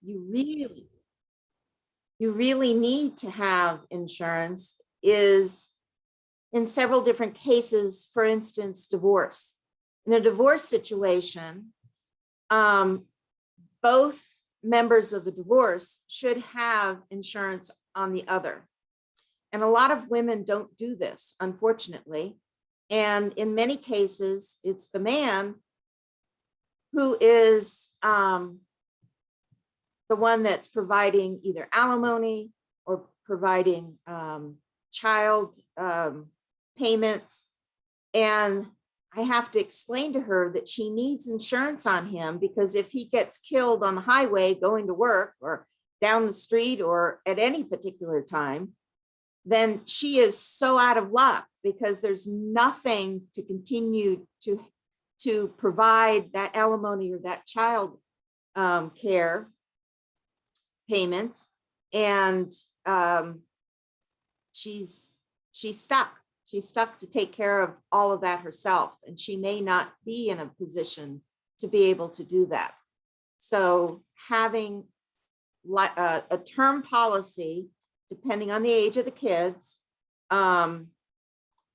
you really need to have insurance is in several different cases. For instance, divorce. In a divorce situation, both members of the divorce should have insurance on the other. And a lot of women don't do this, unfortunately. And in many cases, it's the man who is the one that's providing either alimony or providing child payments. And I have to explain to her that she needs insurance on him, because if he gets killed on the highway going to work or down the street or at any particular time, then she is so out of luck, because there's nothing to continue to provide that alimony or that child care payments. And she's stuck. She's stuck to take care of all of that herself, and she may not be in a position to be able to do that. So having a term policy, depending on the age of the kids,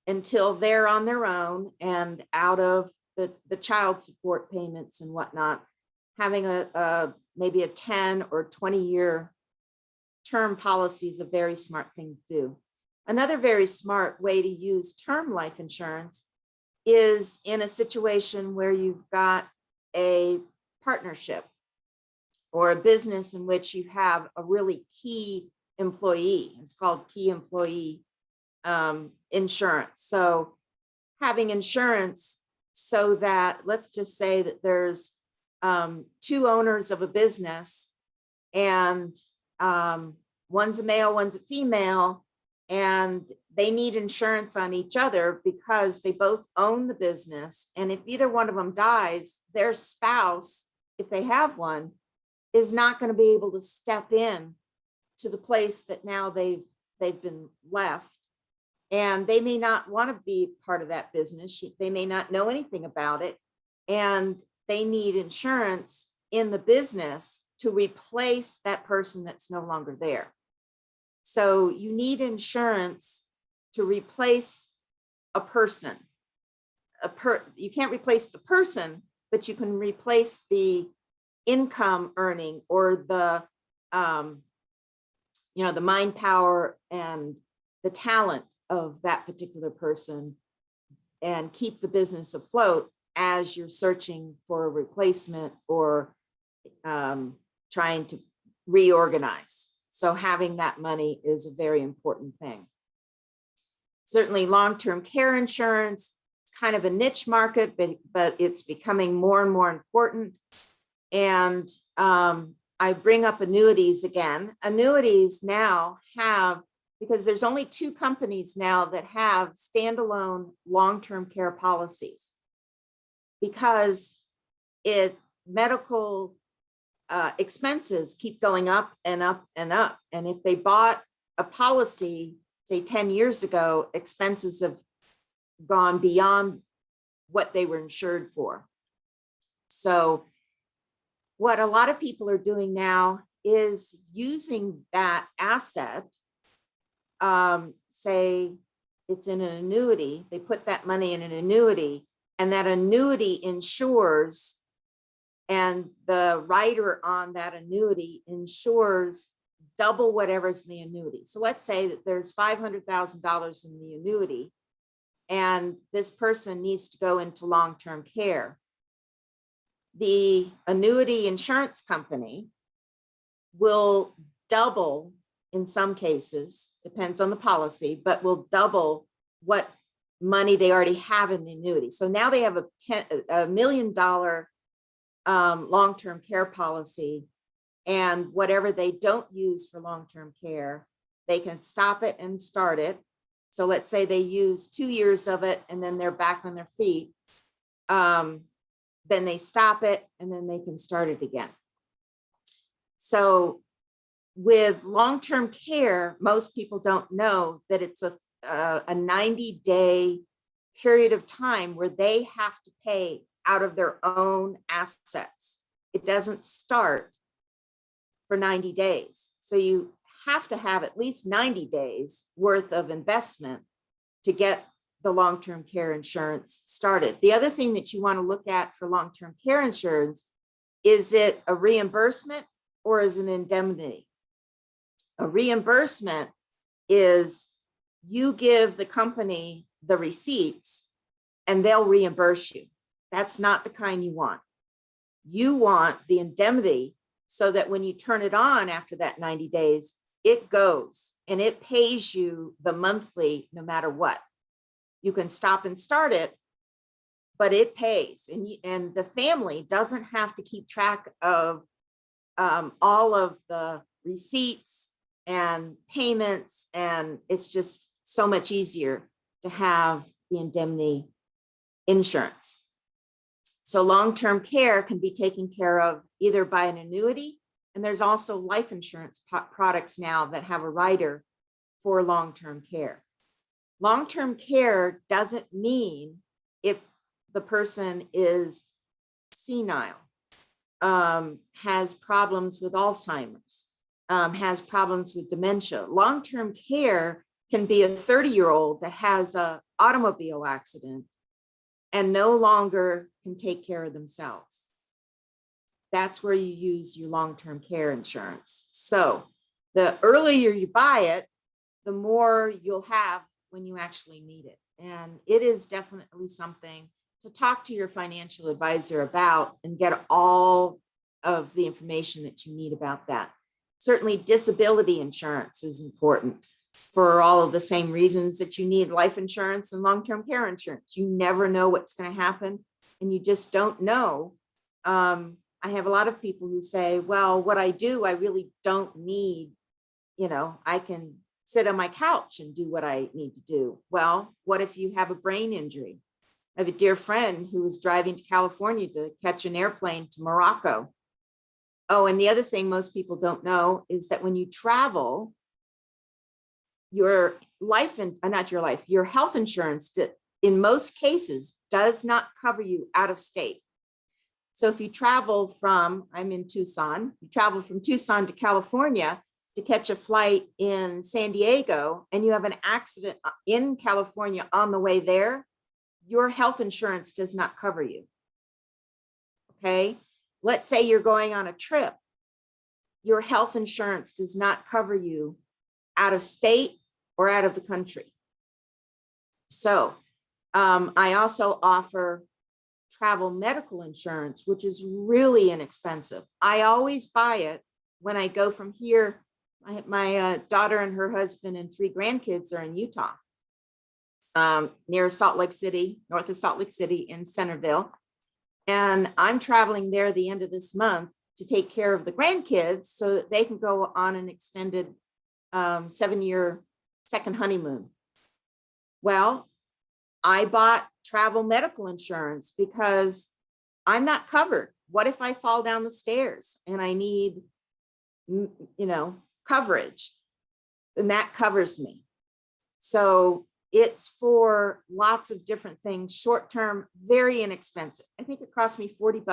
until they're on their own and out of the child support payments and whatnot, having maybe a 10 or 20-year term policy is a very smart thing to do. Another very smart way to use term life insurance is in a situation where you've got a partnership or a business in which you have a really key employee. It's called key employee insurance. So having insurance so that, let's just say that there's two owners of a business, and one's a male, one's a female, and they need insurance on each other because they both own the business. And if either one of them dies, their spouse, if they have one, is not going to be able to step in to the place that now they've been left. And they may not want to be part of that business. They may not know anything about it. And they need insurance in the business to replace that person that's no longer there. So you need insurance to replace a person. You can't replace the person, but you can replace the income earning or the mind power and the talent of that particular person, and keep the business afloat as you're searching for a replacement or trying to reorganize. So having that money is a very important thing. Certainly long-term care insurance, it's kind of a niche market, but it's becoming more and more important. And I bring up annuities again. Annuities now have, because there's only 2 companies now that have standalone long-term care policies, because medical expenses keep going up and up and up. And if they bought a policy, say 10 years ago, expenses have gone beyond what they were insured for. So what a lot of people are doing now is using that asset. Say it's in an annuity, they put that money in an annuity, and that annuity insures, and the rider on that annuity insures double whatever's in the annuity. So let's say that there's $500,000 in the annuity, and this person needs to go into long-term care. The annuity insurance company will double, in some cases, depends on the policy, but will double what money they already have in the annuity. So now they have a $1 million long-term care policy, and whatever they don't use for long-term care, they can stop it and start it. So let's say they use 2 years of it and then they're back on their feet. Then they stop it and then they can start it again. So with long-term care, most people don't know that it's a 90-day period of time where they have to pay out of their own assets. It doesn't start for 90 days. So you have to have at least 90 days worth of investment to get the long-term care insurance started. The other thing that you want to look at for long-term care insurance, is it a reimbursement or is it an indemnity? A reimbursement is you give the company the receipts and they'll reimburse you. That's not the kind you want. You want the indemnity so that when you turn it on after that 90 days, it goes and it pays you the monthly no matter what. You can stop and start it, but it pays. And the family doesn't have to keep track of all of the receipts and payments. And it's just so much easier to have the indemnity insurance. So long-term care can be taken care of either by an annuity, and there's also life insurance products now that have a rider for long-term care. Long-term care doesn't mean if the person is senile, has problems with Alzheimer's, has problems with dementia. Long-term care can be a 30-year-old that has an automobile accident and no longer can take care of themselves. That's where you use your long-term care insurance. So the earlier you buy it, the more you'll have when you actually need it. And it is definitely something to talk to your financial advisor about and get all of the information that you need about that. Certainly disability insurance is important for all of the same reasons that you need life insurance and long-term care insurance. You never know what's going to happen and you just don't know. I have a lot of people who say, well, what I do, I really don't need, I can sit on my couch and do what I need to do. Well, what if you have a brain injury? I have a dear friend who was driving to California to catch an airplane to Morocco. Oh, and the other thing most people don't know is that when you travel, your health insurance, in most cases, does not cover you out of state. So if you travel from, I'm in Tucson, you travel from Tucson to California to catch a flight in San Diego, and you have an accident in California on the way there, your health insurance does not cover you. Okay. Let's say you're going on a trip. Your health insurance does not cover you out of state or out of the country. So I also offer travel medical insurance, which is really inexpensive. I always buy it when I go from here. My daughter and her husband and 3 grandkids are in Utah, near Salt Lake City, north of Salt Lake City in Centerville. And I'm traveling there the end of this month to take care of the grandkids so that they can go on an extended 7-year second honeymoon. Well, I bought travel medical insurance because I'm not covered. What if I fall down the stairs and I need, coverage? And that covers me. So it's for lots of different things, short-term, very inexpensive. I think it cost me $40.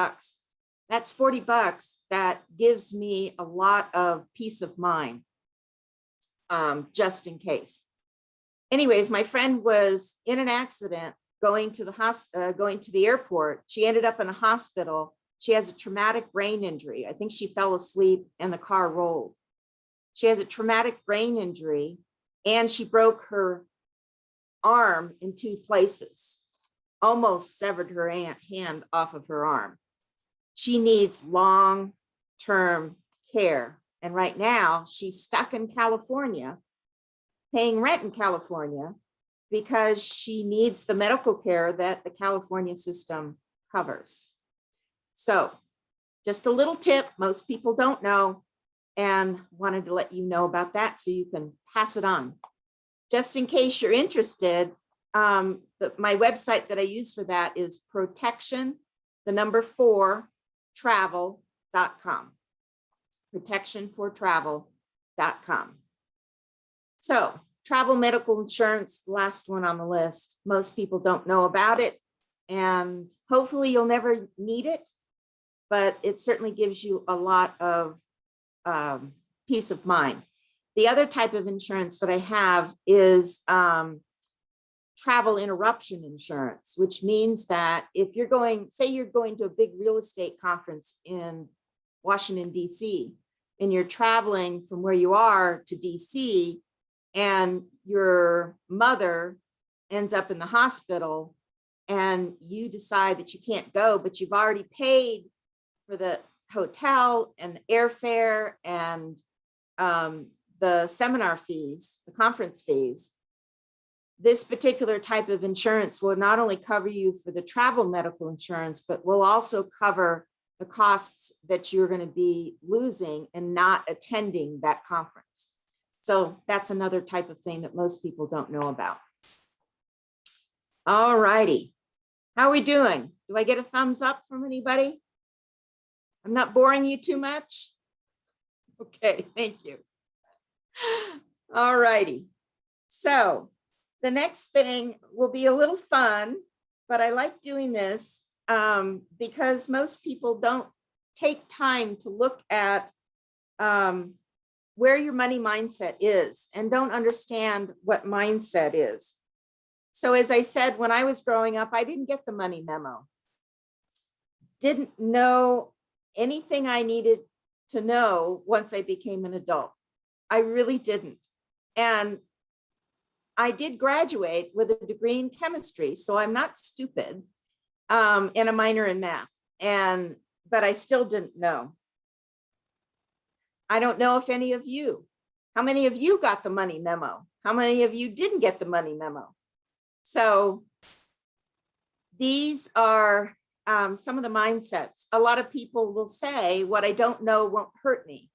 That's $40 that gives me a lot of peace of mind, just in case. Anyways, my friend was in an accident going to the airport. She ended up in a hospital. She has a traumatic brain injury. I think she fell asleep and the car rolled. She has a traumatic brain injury and she broke her arm in 2 places, almost severed her hand off of her arm. She needs long-term care. And right now she's stuck in California, paying rent in California because she needs the medical care that the California system covers. So just a little tip most people don't know, and wanted to let you know about that so you can pass it on. Just in case you're interested, my website that I use for that is protection4travel.com. protection4travel.com. So travel medical insurance, last one on the list. Most people don't know about it, and hopefully you'll never need it, but it certainly gives you a lot of peace of mind. The other type of insurance that I have is travel interruption insurance, which means that if you're going, say you're going to a big real estate conference in Washington, D.C., and you're traveling from where you are to D.C., and your mother ends up in the hospital, and you decide that you can't go, but you've already paid for the hotel and the airfare and the seminar fees, the conference fees. This particular type of insurance will not only cover you for the travel medical insurance, but will also cover the costs that you're going to be losing and not attending that conference. So that's another type of thing that most people don't know about. All righty. How are we doing? Do I get a thumbs up from anybody? I'm not boring you too much? Okay, thank you. All righty. So the next thing will be a little fun, but I like doing this because most people don't take time to look at where your money mindset is and don't understand what mindset is. So as I said, when I was growing up, I didn't get the money memo. Didn't know anything I needed to know once I became an adult. I really didn't. And I did graduate with a degree in chemistry, so I'm not stupid, and a minor in math, but I still didn't know. I don't know if any of you, how many of you got the money memo? How many of you didn't get the money memo? So these are some of the mindsets. A lot of people will say, what I don't know won't hurt me.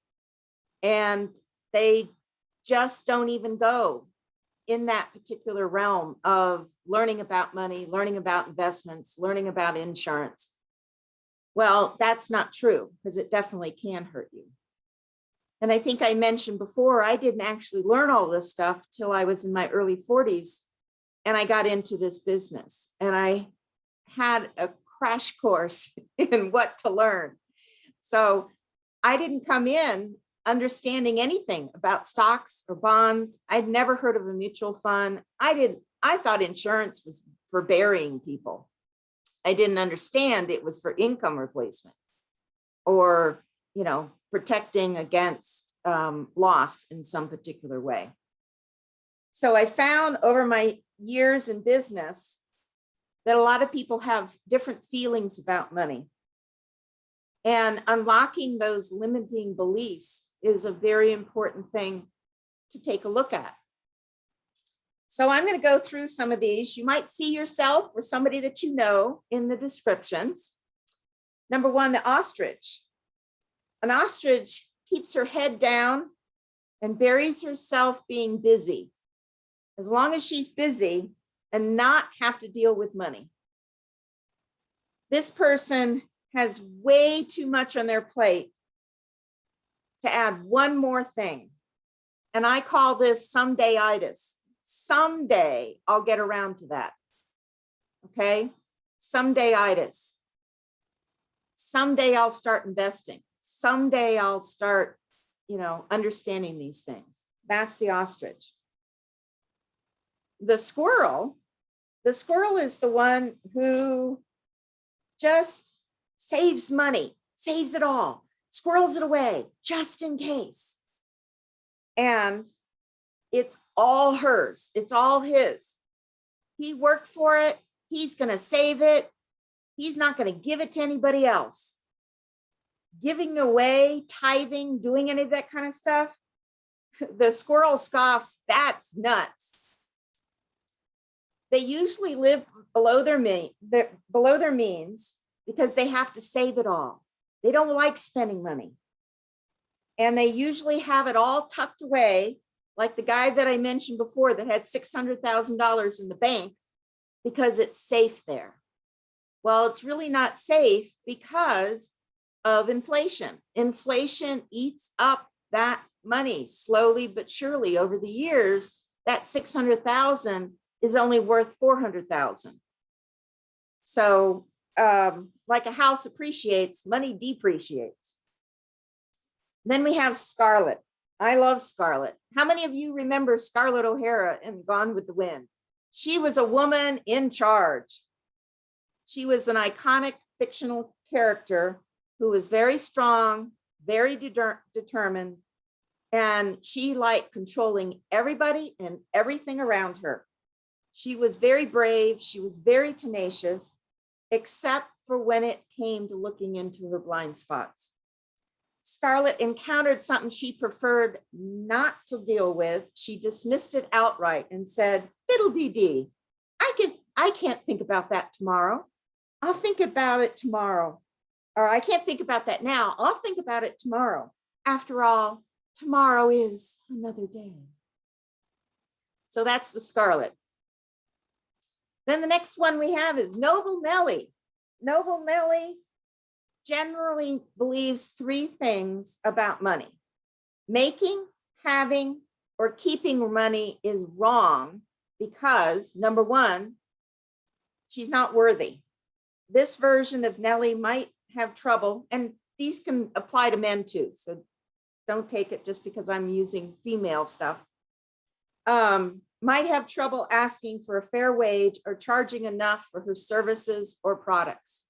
And they just don't even go in that particular realm of learning about money, learning about investments, learning about insurance. Well, that's not true, because it definitely can hurt you. And I think I mentioned before, I didn't actually learn all this stuff till I was in my early 40s, and I got into this business, and I had a crash course in what to learn. So I didn't come in understanding anything about stocks or bonds. I'd never heard of a mutual fund. I thought insurance was for burying people. I didn't understand it was for income replacement or, protecting against loss in some particular way. So I found over my years in business that a lot of people have different feelings about money. And unlocking those limiting beliefs is a very important thing to take a look at. So I'm going to go through some of these. You might see yourself or somebody that you know in the descriptions. Number one, the ostrich. An ostrich keeps her head down and buries herself being busy. As long as she's busy and not have to deal with money. This person has way too much on their plate to add one more thing. And I call this someday-itis. Someday I'll get around to that. Okay? Someday-itis. Someday I'll start investing. Someday I'll start, understanding these things. That's the ostrich. The squirrel is the one who just saves money, saves it all, squirrels it away just in case. And it's all hers. It's all his. He worked for it. He's going to save it. He's not going to give it to anybody else. Giving away, tithing, doing any of that kind of stuff. The squirrel scoffs, that's nuts. They usually live below their means because they have to save it all. They don't like spending money. And they usually have it all tucked away, like the guy that I mentioned before that had $600,000 in the bank because it's safe there. Well, it's really not safe because of inflation. Inflation eats up that money slowly but surely over the years. That 600,000 is only worth 400,000. So like a house appreciates, money depreciates. Then we have Scarlett. I love Scarlett. How many of you remember Scarlett O'Hara in Gone with the Wind? She was a woman in charge. She was an iconic fictional character who was very strong, very determined, and she liked controlling everybody and everything around her. She was very brave. She was very tenacious, except for when it came to looking into her blind spots. Scarlett encountered something she preferred not to deal with. She dismissed it outright and said, fiddle-dee-dee, I can't think about that tomorrow. I'll think about it tomorrow. Or I can't think about that now. I'll think about it tomorrow. After all, tomorrow is another day. So that's the Scarlett. Then the next one we have is Noble Nellie. Noble Nellie generally believes three things about money. Making, having, or keeping money is wrong because, number one, she's not worthy. This version of Nellie might have trouble, and these can apply to men too, so don't take it just because I'm using female stuff. Might have trouble asking for a fair wage or charging enough for her services or products.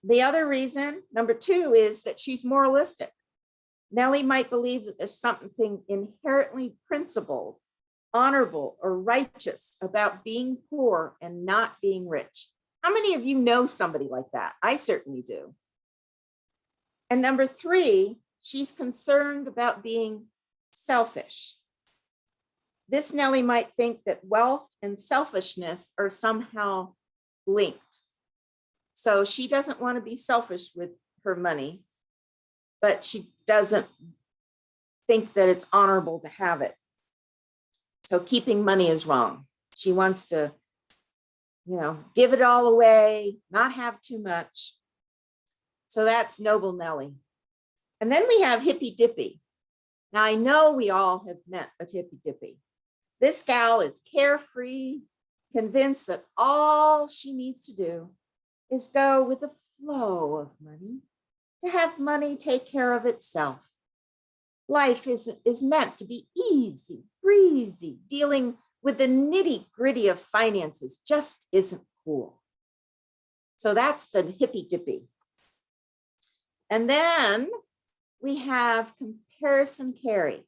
The other reason, number two, is that she's moralistic. Nellie might believe that there's something inherently principled, honorable, or righteous about being poor and not being rich. How many of you know somebody like that? I certainly do. And number three, she's concerned about being selfish. This Nellie might think that wealth and selfishness are somehow linked. So she doesn't want to be selfish with her money, but she doesn't think that it's honorable to have it. So keeping money is wrong. She wants to, give it all away, not have too much. So that's Noble Nellie. And then we have Hippy Dippy. Now I know we all have met a Hippy Dippy. This gal is carefree, convinced that all she needs to do is go with the flow of money, to have money take care of itself. Life is meant to be easy, breezy. Dealing with the nitty-gritty of finances just isn't cool. So that's the Hippy Dippy. And then we have Comparison Carrie.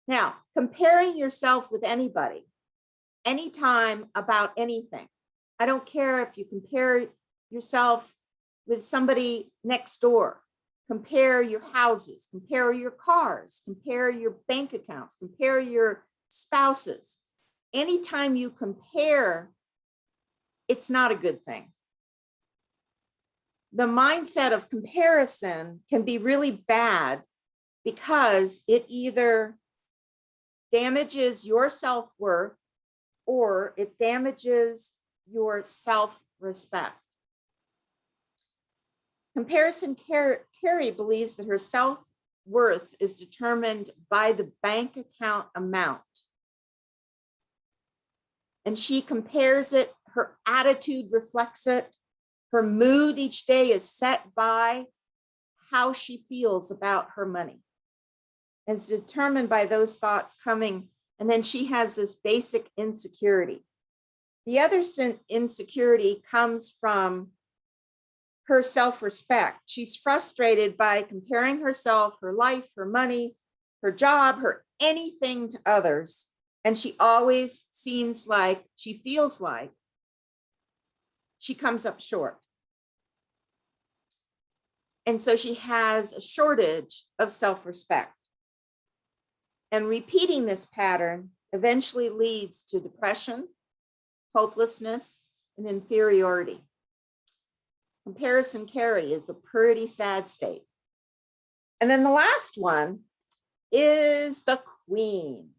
Now, comparing yourself with anybody, anytime, about anything. I don't care if you compare yourself with somebody next door. Compare your houses, compare your cars, compare your bank accounts, compare your spouses. Anytime you compare, it's not a good thing. The mindset of comparison can be really bad because it either damages your self-worth or it damages your self-respect. Comparison Carrie believes that her self-worth is determined by the bank account amount. And she compares it, her attitude reflects it, her mood each day is set by how she feels about her money. And it's determined by those thoughts coming, and then she has this basic insecurity. The other insecurity comes from her self-respect. She's frustrated by comparing herself, her life, her money, her job, her anything to others. And she always feels like she comes up short. And so she has a shortage of self-respect. And repeating this pattern eventually leads to depression, hopelessness, and inferiority. Comparison Carrie is a pretty sad state. And then the last one is the Queen.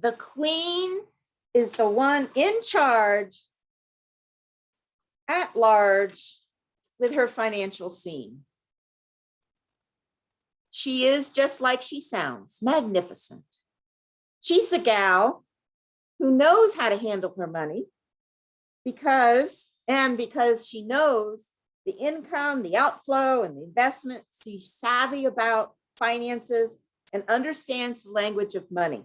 The Queen is the one in charge, at large, with her financial scene. She is, just like she sounds, magnificent. She's the gal who knows how to handle her money because she knows the income, the outflow, and the investment. She's savvy about finances and understands the language of money.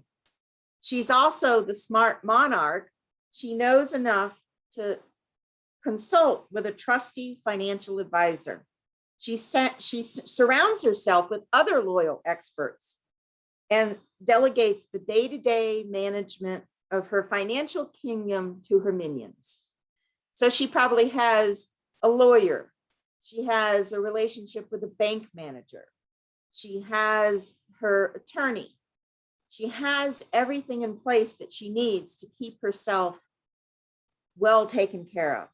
She's also the smart monarch. She knows enough to consult with a trusty financial advisor. She surrounds herself with other loyal experts and delegates the day-to-day management of her financial kingdom to her minions. So she probably has a lawyer. She has a relationship with a bank manager. She has her attorney. She has everything in place that she needs to keep herself well taken care of.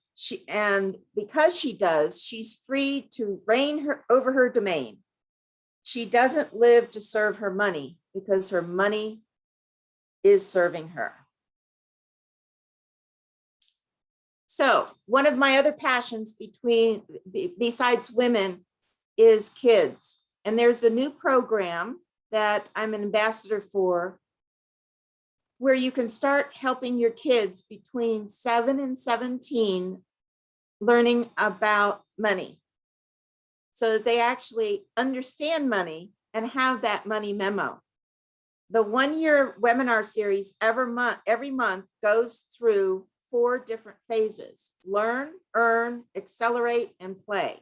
And because she does, she's free to reign over her domain. She doesn't live to serve her money because her money is serving her. So one of my other passions besides women is kids. And there's a new program that I'm an ambassador for, where you can start helping your kids between 7 and 17 learning about money, so that they actually understand money and have that money memo. The 1-year webinar series every month goes through 4 different phases: learn, earn, accelerate, and play.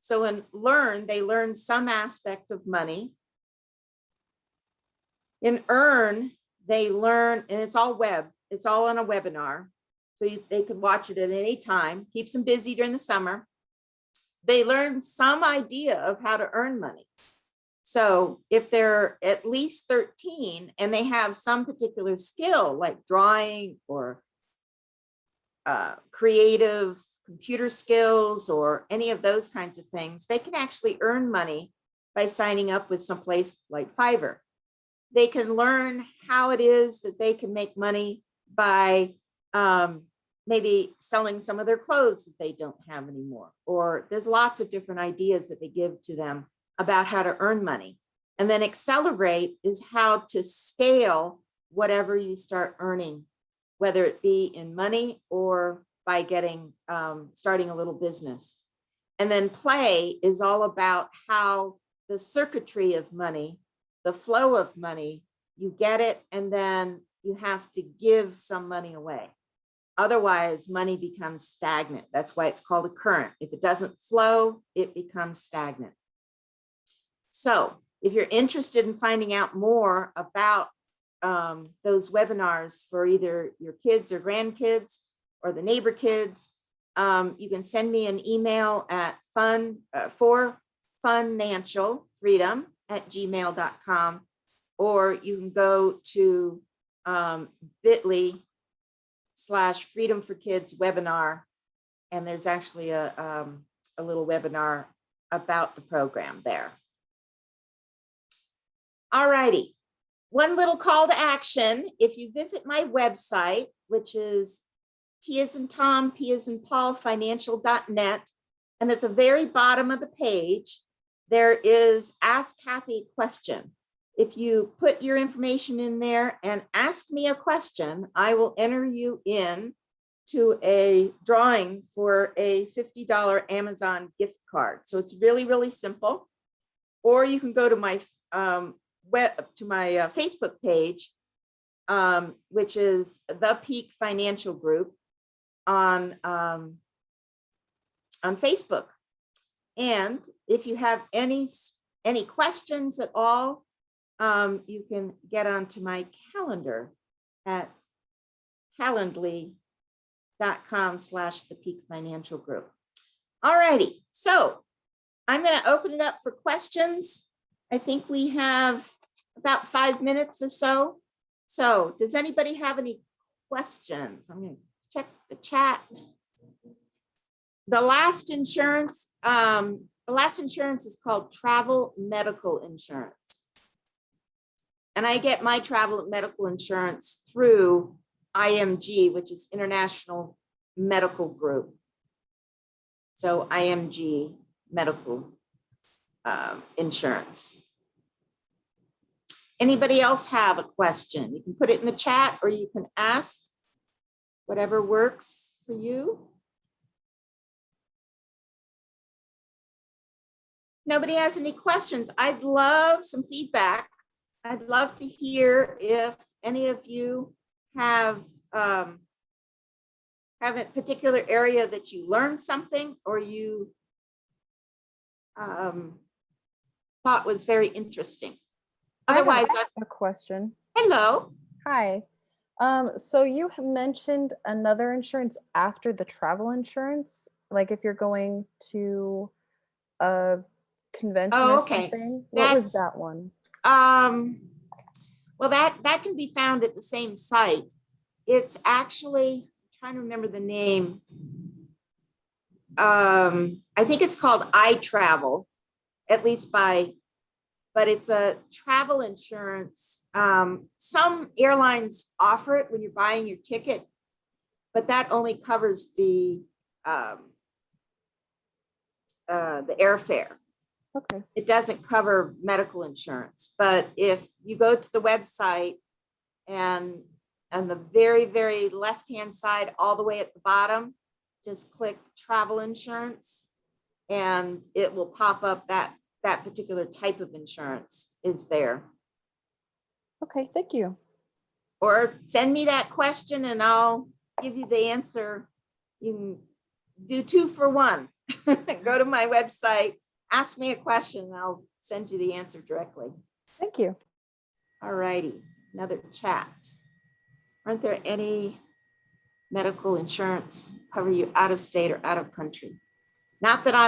So in learn, they learn some aspect of money. In earn, they learn, and it's all on a webinar, so they can watch it at any time, keeps them busy during the summer. They learn some idea of how to earn money. So if they're at least 13 and they have some particular skill like drawing or creative computer skills or any of those kinds of things, they can actually earn money by signing up with some place like Fiverr. They can learn how it is that they can make money by maybe selling some of their clothes that they don't have anymore. Or there's lots of different ideas that they give to them about how to earn money. And then accelerate is how to scale whatever you start earning, whether it be in money or by starting a little business. And then play is all about how the circuitry of money, the flow of money, you get it, and then you have to give some money away. Otherwise, money becomes stagnant. That's why it's called a current. If it doesn't flow, it becomes stagnant. So if you're interested in finding out more about those webinars for either your kids or grandkids or the neighbor kids, you can send me an email at forfinancialfreedom@gmail.com, or you can go to bit.ly/Freedom for Kids webinar, and there's actually a little webinar about the program there. All righty, one little call to action. If you visit my website, which is T as in Tom, P as in Paul, financial.net, and at the very bottom of the page, there is Ask Kathy a Question. If you put your information in there and ask me a question, I will enter you in to a drawing for a $50 Amazon gift card. So it's really, really simple. Or you can go to my Facebook page, which is the Peake Financial Group on Facebook. And if you have any questions at all, you can get onto my calendar at calendly.com/the Peake Financial Group. All righty, so I'm going to open it up for questions. I think we have about 5 minutes or so. So does anybody have any questions? I'm going to check the chat. The last insurance is called travel medical insurance. And I get my travel medical insurance through IMG, which is International Medical Group. So IMG Medical Insurance. Anybody else have a question? You can put it in the chat or you can ask, whatever works for you. nobody has any questions, I'd love some feedback. I'd love to hear if any of you have a particular area that you learned something or you thought was very interesting. Otherwise, I have a question. Hello. Hi. So you mentioned another insurance after the travel insurance, like if you're going to a convention or Okay. something. What was that one? Well, that can be found at the same site. It's actually, I'm trying to remember the name. I think it's called iTravel, at least but it's a travel insurance. Some airlines offer it when you're buying your ticket, but that only covers the airfare. Okay. It doesn't cover medical insurance. But if you go to the website and on the very, very left-hand side, all the way at the bottom, just click travel insurance and it will pop up that particular type of insurance is there. Okay, thank you. Or send me that question and I'll give you the answer. You can do 2 for 1. Go to my website, ask me a question, and I'll send you the answer directly. Thank you. All righty, another chat. Aren't there any medical insurance cover you out of state or out of country? Not that I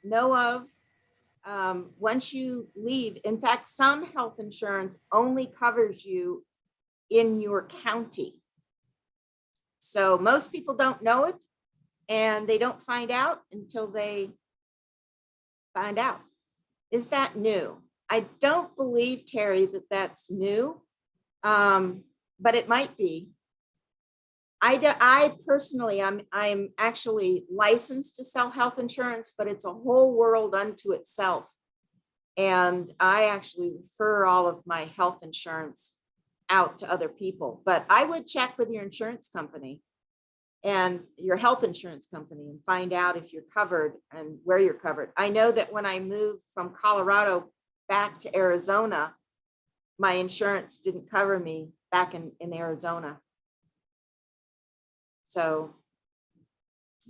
know of. Once you leave, in fact, some health insurance only covers you in your county. So most people don't know it and they don't find out until they find out. Is that new? I don't believe, Terry, that that's new, but it might be. I personally, I'm actually licensed to sell health insurance, but it's a whole world unto itself. And I actually refer all of my health insurance out to other people, but I would check with your insurance company and your health insurance company and find out if you're covered and where you're covered. I know that when I moved from Colorado back to Arizona, my insurance didn't cover me back in Arizona. So,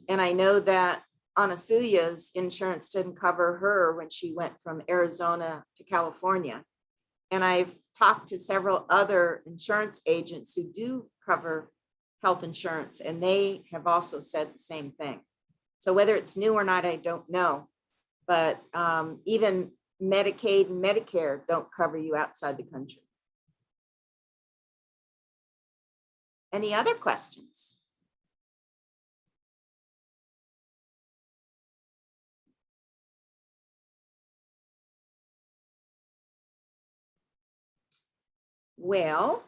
and I know that Anasuya's insurance didn't cover her when she went from Arizona to California. And I've talked to several other insurance agents who do cover health insurance, and they have also said the same thing. So whether it's new or not, I don't know. But even Medicaid and Medicare don't cover you outside the country. Any other questions? Well,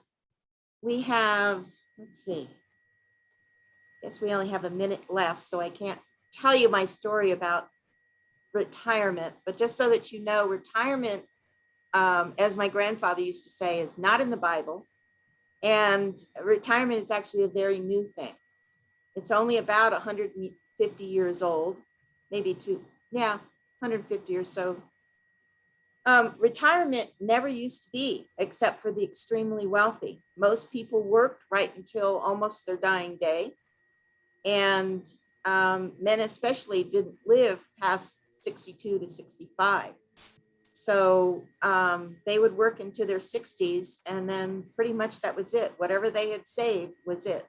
we have, let's see. Guess we only have a minute left, so I can't tell you my story about retirement, but just so that you know, retirement, as my grandfather used to say, is not in the Bible. And retirement is actually a very new thing. It's only about 150 years old, maybe 150 or so. Retirement never used to be, except for the extremely wealthy. Most people worked right until almost their dying day. And men especially didn't live past 62 to 65. So they would work into their 60s and then pretty much that was it. Whatever they had saved was it.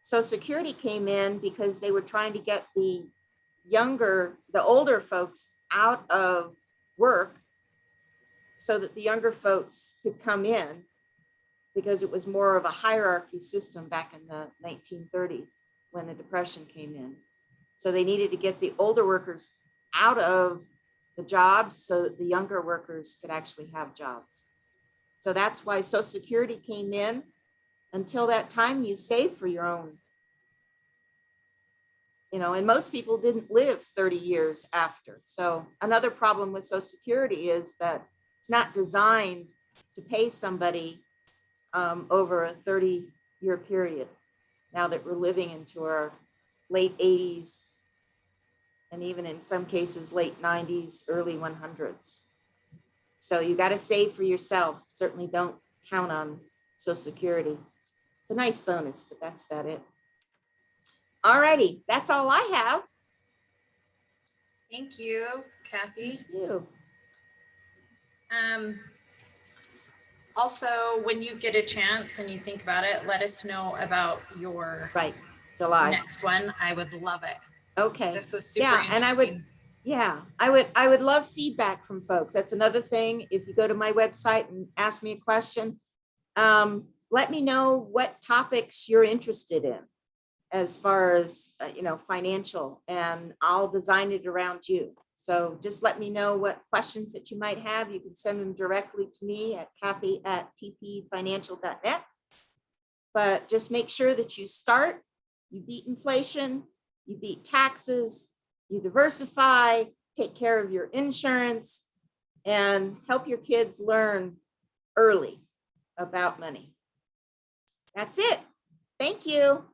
Social Security came in because they were trying to get the older folks out of work so that the younger folks could come in, because it was more of a hierarchy system back in the 1930s when the Depression came in. So they needed to get the older workers out of the jobs so that the younger workers could actually have jobs. So that's why Social Security came in. Until that time, you saved for your own. And most people didn't live 30 years after. So another problem with Social Security is that it's not designed to pay somebody over a 30-year period, now that we're living into our late 80s and even in some cases, late 90s, early 100s. So you got to save for yourself. Certainly don't count on Social Security. It's a nice bonus, but that's about it. All righty, that's all I have. Thank you, Kathy. Thank you. Also, when you get a chance and you think about it, let us know about your Right, July. next one. I would love it. Okay. This was super Yeah, and interesting. I would love feedback from folks. That's another thing. If you go to my website and ask me a question, let me know what topics you're interested in as far as, financial, and I'll design it around you. So just let me know what questions that you might have. You can send them directly to me at kathy@tpfinancial.net. But just make sure that you start, you beat inflation, you beat taxes, you diversify, take care of your insurance, and help your kids learn early about money. That's it. Thank you.